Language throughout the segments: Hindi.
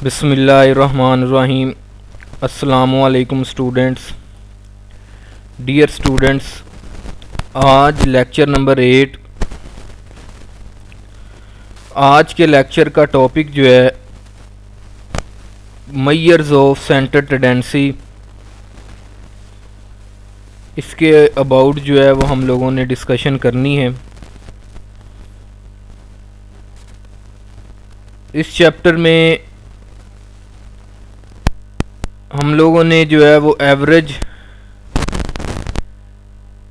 बिस्मिल्लाहिर्रहमानिर्रहीम। अस्सलामुअलैकुम स्टूडेंट्स। डियर स्टूडेंट्स, आज लेक्चर नंबर 8। आज के लेक्चर का टॉपिक जो है मेजर्स ऑफ सेंटर टेंडेंसी, इसके अबाउट जो है वो हम लोगों ने डिस्कशन करनी है। इस चैप्टर में हम लोगों ने जो है वो एवरेज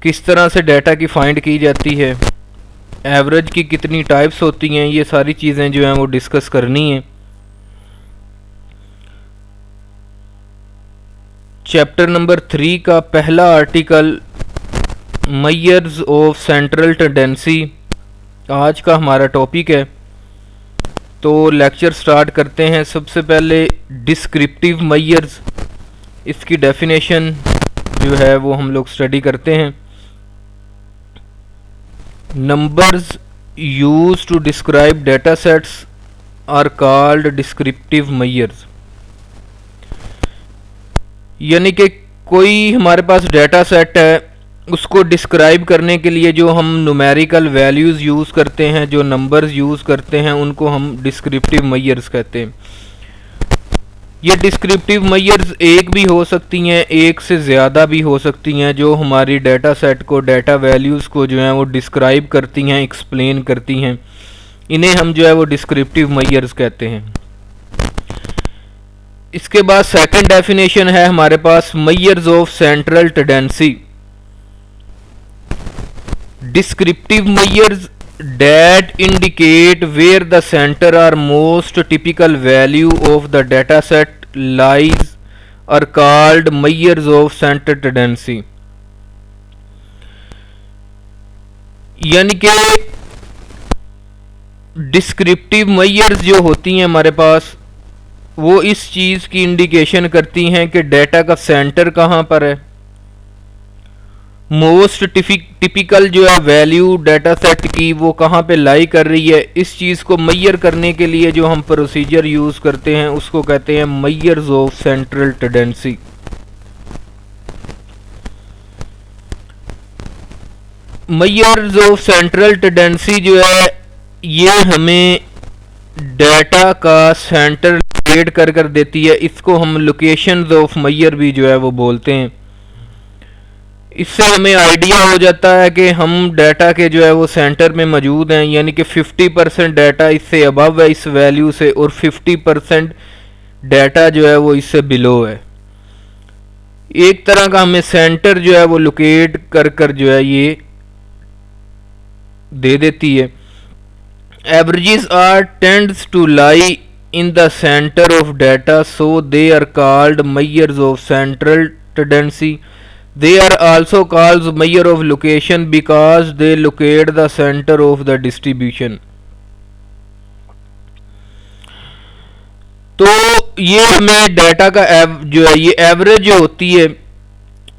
किस तरह से डाटा की फाइंड की जाती है, एवरेज की कितनी टाइप्स होती हैं, ये सारी चीज़ें जो हैं वो डिस्कस करनी है। चैप्टर नंबर 3 का पहला article measures of central tendency आज का हमारा टॉपिक है। तो लेक्चर स्टार्ट करते हैं। सबसे पहले डिस्क्रिप्टिव मेजर्स, इसकी डेफिनेशन जो है वो हम लोग स्टडी करते हैं। Numbers used to describe data sets are called descriptive measures. यानी कि कोई हमारे पास डेटा सेट है, उसको डिस्क्राइब करने के लिए जो हम न्यूमेरिकल वैल्यूज़ यूज़ करते हैं, जो नंबर्स यूज़ करते हैं, उनको हम डिस्क्रिप्टिव मेजर्स कहते हैं। ये डिस्क्रिप्टिव मेजर्स एक भी हो सकती हैं, एक से ज़्यादा भी हो सकती हैं, जो हमारी डेटा सेट को, डेटा वैल्यूज़ को जो है वो डिस्क्राइब करती हैं, एक्सप्लेन करती हैं। इन्हें हम जो है वो डिस्क्रिप्टिव मेजर्स कहते हैं। इसके बाद सेकंड डेफिनेशन है हमारे पास measures of central tendency. Descriptive measures that indicate where the center or most typical value of the dataset lies are called measures of center tendency। यानी कि डिस्क्रिप्टिव मेजर्स जो होती हैं हमारे पास, वो इस चीज़ की इंडिकेशन करती हैं कि डेटा का सेंटर कहाँ पर है, मोस्ट टिपिकल जो है वैल्यू डाटा सेट की वो कहाँ पे लाई कर रही है। इस चीज़ को मेजर करने के लिए जो हम प्रोसीजर यूज़ करते हैं उसको कहते हैं measures of central tendency. Measures of central tendency जो है ये हमें डाटा का सेंटर लोकेट कर देती है। इसको हम लोकेशंस ऑफ मेजर भी जो है वो बोलते हैं। इससे हमें आइडिया हो जाता है कि हम डाटा के जो है वो सेंटर में मौजूद हैं, यानी कि 50% डाटा इससे अबव है इस वैल्यू से, और 50% डाटा जो है वो इससे बिलो है। एक तरह का हमें सेंटर जो है वो लोकेट कर जो है ये दे देती है। Averages are tends to lie in the centre of data, so they are called measures of central tendency. They are also called measure of location because they locate the center of the distribution। तो ये हमें डाटा का जो है ये एवरेज जो होती है,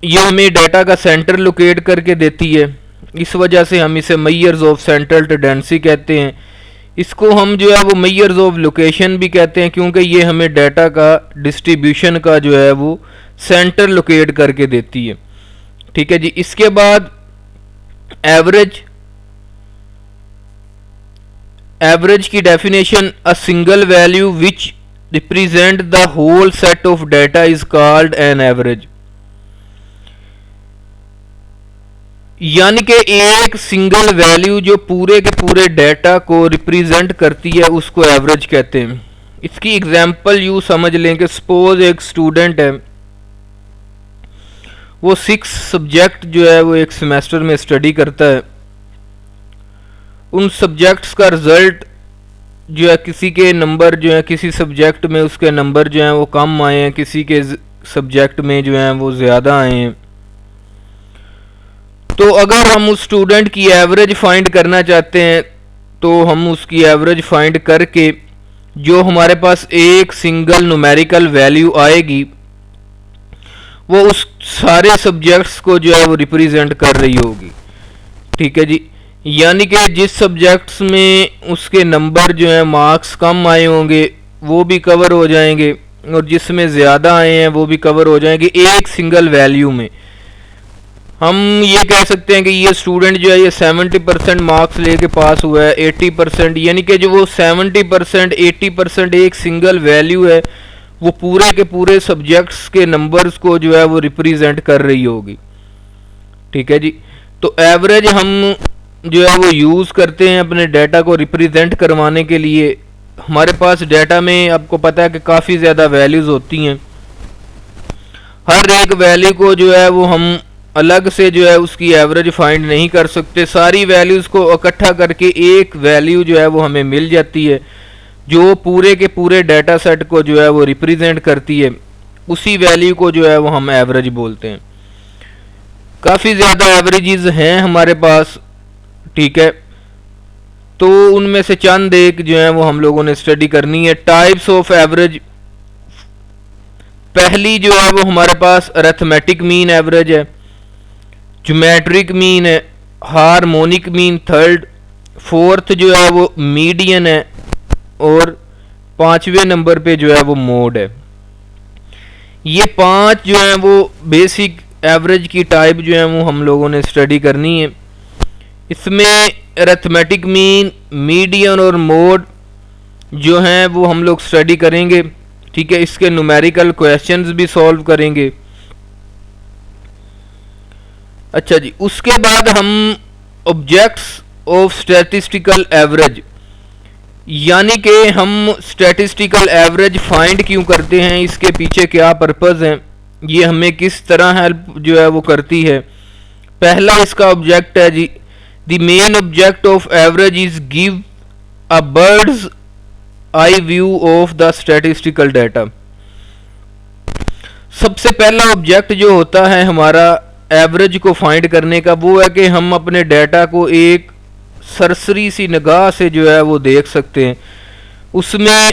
ये हमें डाटा का सेंटर लोकेट करके देती है। इस वजह से हम इसे मेजर्स ऑफ सेंट्रल टेंडेंसी कहते हैं। इसको हम जो है वो मेजर्स ऑफ लोकेशन भी कहते हैं, क्योंकि ये हमें डाटा का डिस्ट्रीब्यूशन का जो है वो सेंटर लोकेट करके देती है। ठीक है जी। इसके बाद एवरेज की definition, a single value which represent the whole set of data is called an average. यानी कि एक सिंगल वैल्यू जो पूरे के पूरे डाटा को रिप्रेजेंट करती है उसको एवरेज कहते हैं। इसकी एग्जांपल यूँ समझ लें कि सपोज एक स्टूडेंट है, वो 6 सब्जेक्ट जो है वो एक सेमेस्टर में स्टडी करता है। उन सब्जेक्ट्स का रिज़ल्ट जो है, किसी के नंबर जो है किसी सब्जेक्ट में उसके नंबर जो हैं वो कम आए हैं, किसी के सब्जेक्ट में जो हैं वो ज़्यादा आए हैं। तो अगर हम उस स्टूडेंट की एवरेज फाइंड करना चाहते हैं तो हम उसकी एवरेज फाइंड करके जो हमारे पास एक सिंगल न्यूमेरिकल वैल्यू आएगी वो उस सारे सब्जेक्ट्स को जो है वो रिप्रेजेंट कर रही होगी। ठीक है जी। यानी कि जिस सब्जेक्ट्स में उसके नंबर जो है मार्क्स कम आए होंगे वो भी कवर हो जाएंगे, और जिसमें ज़्यादा आए हैं वो भी कवर हो जाएंगे एक सिंगल वैल्यू में। हम ये कह सकते हैं कि ये स्टूडेंट जो है ये 70% मार्क्स लेके पास हुआ है, 80%, यानी कि जो वो 70% 80% एक सिंगल वैल्यू है वो पूरे के पूरे सब्जेक्ट्स के नंबर्स को जो है वो रिप्रेजेंट कर रही होगी। ठीक है जी। तो एवरेज हम जो है वो यूज़ करते हैं अपने डाटा को रिप्रेजेंट करवाने के लिए। हमारे पास डाटा में आपको पता है कि काफ़ी ज़्यादा वैल्यूज़ होती हैं, हर एक वैल्यू को जो है वो हम अलग से जो है उसकी एवरेज फाइंड नहीं कर सकते। सारी वैल्यूज़ को इकट्ठा करके एक वैल्यू जो है वो हमें मिल जाती है जो पूरे के पूरे डाटा सेट को जो है वो रिप्रेजेंट करती है। उसी वैल्यू को जो है वो हम एवरेज बोलते हैं। काफ़ी ज़्यादा एवरेजेस हैं हमारे पास। ठीक है, तो उनमें से चंद एक जो है वो हम लोगों ने स्टडी करनी है। टाइप्स ऑफ एवरेज, पहली जो है वो हमारे पास अरिथमेटिक मीन एवरेज है, ज्योमेट्रिक मीन है, हार्मोनिक मीन थर्ड, फोर्थ जो है वो मीडियन है, और पांचवें नंबर पे जो है वो मोड है। ये पांच जो है वो बेसिक एवरेज की टाइप जो है वो हम लोगों ने स्टडी करनी है। इसमें अरिथमेटिक मीन, मीडियन और मोड जो हैं वो हम लोग स्टडी करेंगे। ठीक है, इसके न्यूमेरिकल क्वेश्चंस भी सॉल्व करेंगे। अच्छा जी, उसके बाद हम ऑब्जेक्ट्स ऑफ स्टैटिस्टिकल एवरेज, यानी कि हम स्टैटिस्टिकल एवरेज फाइंड क्यों करते हैं, इसके पीछे क्या पर्पस है, ये हमें किस तरह हेल्प जो है वो करती है। पहला इसका ऑब्जेक्ट है जी, the main object of average is give a bird's eye view of the statistical data. सबसे पहला ऑब्जेक्ट जो होता है हमारा एवरेज को फाइंड करने का वो है कि हम अपने डाटा को एक सरसरी सी निगाह से जो है वो देख सकते हैं। उसमें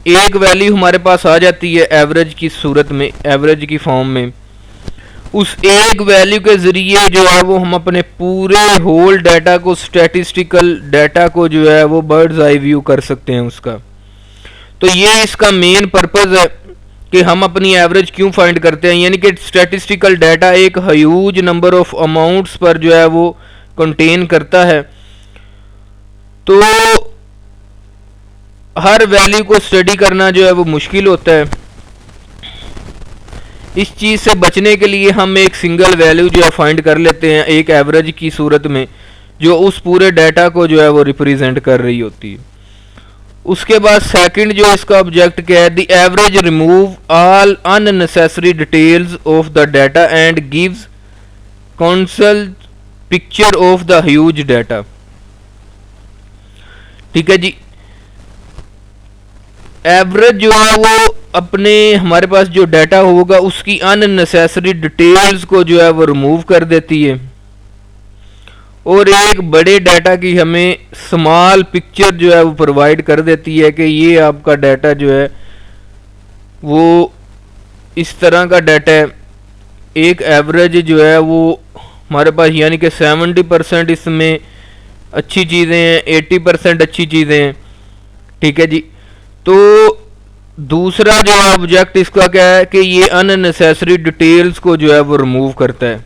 एक वैल्यू हमारे पास आ जाती है एवरेज की सूरत में, एवरेज की फॉर्म में। उस एक वैल्यू के ज़रिए जो है वो हम अपने पूरे होल डाटा को, स्टैटिस्टिकल डाटा को जो है वो बर्ड्स आई व्यू कर सकते हैं उसका। तो ये इसका मेन पर्पज़ है कि हम अपनी एवरेज क्यों फाइंड करते हैं, यानी कि स्टैटिस्टिकल डाटा एक ह्यूज नंबर ऑफ अमाउंट्स पर जो है वो कंटेन करता है। तो हर वैल्यू को स्टडी करना जो है वो मुश्किल होता है। इस चीज़ से बचने के लिए हम एक सिंगल वैल्यू जो है फाइंड कर लेते हैं एक एवरेज की सूरत में, जो उस पूरे डाटा को जो है वो रिप्रेजेंट कर रही होती है। उसके बाद सेकंड जो इसका ऑब्जेक्ट क्या है, the average remove all unnecessary details of the data and gives consul picture of the huge data. ठीक है जी, एवरेज जो है वो अपने हमारे पास जो डाटा होगा उसकी अननेसेसरी डिटेल्स को जो है वो रिमूव कर देती है, और एक बड़े डाटा की हमें स्मॉल पिक्चर जो है वो प्रोवाइड कर देती है कि ये आपका डाटा जो है वो इस तरह का डाटा है। एक एवरेज जो है वो हमारे पास, यानी कि 70% इसमें अच्छी चीज़ें हैं, 80% अच्छी चीज़ें हैं। ठीक है जी, तो दूसरा जो ऑब्जेक्ट इसका क्या है कि ये अननेसेसरी डिटेल्स को जो है वो रिमूव करता है।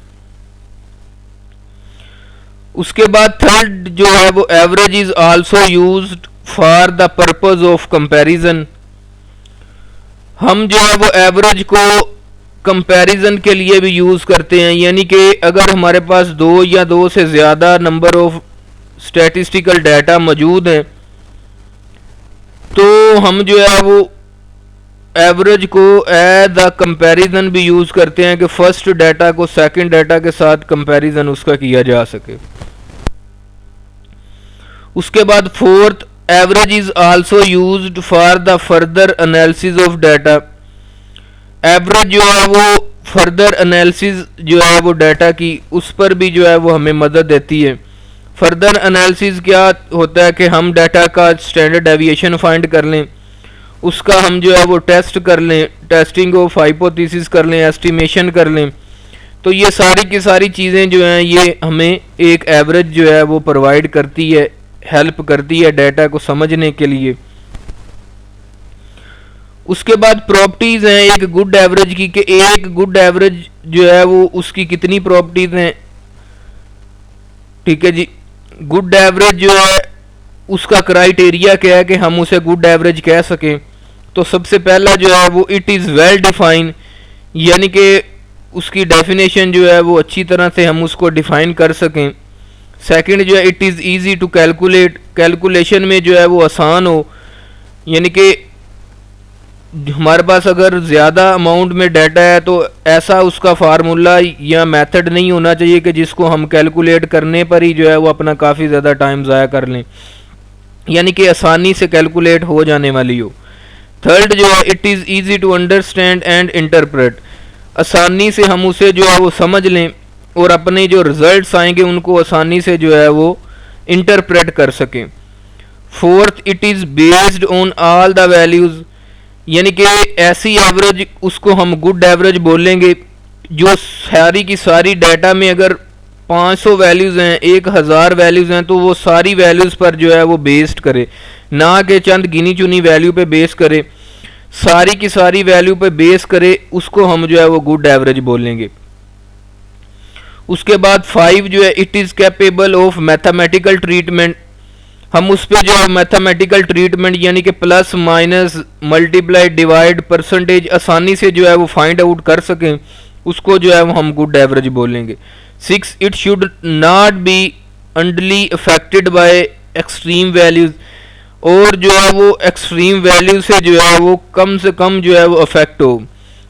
उसके बाद थर्ड जो है वो average is also used for the purpose of comparison. हम जो है वो एवरेज को कंपैरिजन के लिए भी यूज़ करते हैं, यानी कि अगर हमारे पास दो या दो से ज़्यादा नंबर ऑफ स्टैटिस्टिकल डाटा मौजूद हैं तो हम जो है वो एवरेज को एज द कंपैरिजन भी यूज़ करते हैं कि फर्स्ट डाटा को सेकंड डाटा के साथ कंपैरिजन उसका किया जा सके। उसके बाद fourth, average is also used for the further analysis of data. Average जो है वो फर्दर एनालिसिस जो है वो डाटा की, उस पर भी जो है वो हमें मदद देती है। फर्दर एनालिसिस क्या होता है कि हम डाटा का स्टैंडर्ड डेविएशन फाइंड कर लें, उसका हम जो है वो टेस्ट कर लें, टेस्टिंग ऑफ हाइपोथेसिस कर लें, एस्टिमेशन कर लें। तो ये सारी की सारी चीज़ें जो हैं ये हमें एक एवरेज जो है वो प्रोवाइड करती है, हेल्प करती है डाटा को समझने के लिए। उसके बाद प्रॉपर्टीज हैं एक गुड एवरेज की, कि एक गुड एवरेज जो है वो उसकी कितनी प्रॉपर्टीज हैं। ठीक है जी, गुड एवरेज जो है उसका क्राइटेरिया क्या है कि हम उसे गुड एवरेज कह सकें। तो सबसे पहला जो है वो इट इज़ वेल डिफाइन, यानी कि उसकी डेफिनेशन जो है वो अच्छी तरह से हम उसको डिफाइन कर सकें। सेकंड जो है it is easy to calculate, calculation में जो है वो आसान हो, यानी कि हमारे पास अगर ज़्यादा अमाउंट में डाटा है तो ऐसा उसका फार्मूला या मेथड नहीं होना चाहिए कि जिसको हम कैलकुलेट करने पर ही जो है वो अपना काफ़ी ज़्यादा टाइम ज़ाया कर लें, यानी कि आसानी से कैलकुलेट हो जाने वाली हो। थर्ड जो है it is easy to understand and interpret, आसानी से हम उसे जो है वो समझ लें और अपने जो रिजल्ट्स आएंगे उनको आसानी से जो है वो इंटरप्रेट कर सकें। Fourth it is based on all the values, यानी कि ऐसी एवरेज उसको हम गुड एवरेज बोलेंगे जो सारी की सारी डाटा में अगर 500 वैल्यूज़ हैं, 1000 वैल्यूज़ हैं, तो वो सारी वैल्यूज़ पर जो है वो बेस्ड करे, ना कि चंद गिनी चुनी वैल्यू पे बेस करे, सारी की सारी वैल्यू पे बेस करे, उसको हम जो है वो गुड एवरेज बोलेंगे। उसके बाद 5 जो है it is capable of mathematical treatment, हम उस पर जो है मैथमेटिकल ट्रीटमेंट यानी कि plus minus multiply divide percentage आसानी से जो है वो फाइंड आउट कर सकें, उसको जो है वो हम गुड एवरेज बोलेंगे। 6 it should not be unduly affected by extreme values, और जो है वो एक्सट्रीम वैल्यू से जो है वो कम से कम जो है वो अफेक्ट हो।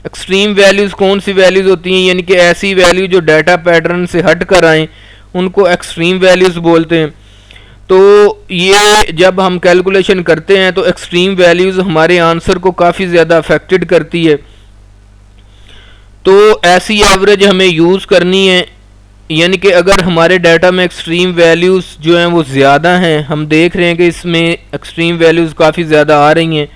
एक्सट्रीम वैल्यूज़ कौन सी वैल्यूज़ होती हैं, यानी कि ऐसी वैल्यू जो डाटा पैटर्न से हट कर आएँ उनको एक्सट्रीम वैल्यूज़ बोलते हैं। तो ये जब हम कैलकुलेशन करते हैं तो एक्सट्रीम वैल्यूज़ हमारे आंसर को काफ़ी ज़्यादा अफेक्टेड करती है, तो ऐसी एवरेज हमें यूज़ करनी है। यानी कि अगर हमारे डाटा में एक्सट्रीम वैल्यूज़ जो हैं वो ज़्यादा हैं, हम देख रहे हैं कि इसमें एक्सट्रीम वैल्यूज़ काफ़ी ज़्यादा आ रही हैं,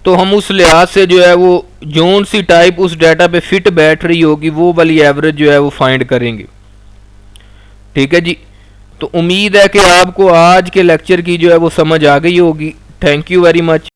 तो हम उस लिहाज से जो है वो जोन सी टाइप उस डाटा पे फिट बैठ रही होगी वो वाली एवरेज जो है वो फाइंड करेंगे। ठीक है जी, तो उम्मीद है कि आपको आज के लेक्चर की जो है वो समझ आ गई होगी। Thank you very much.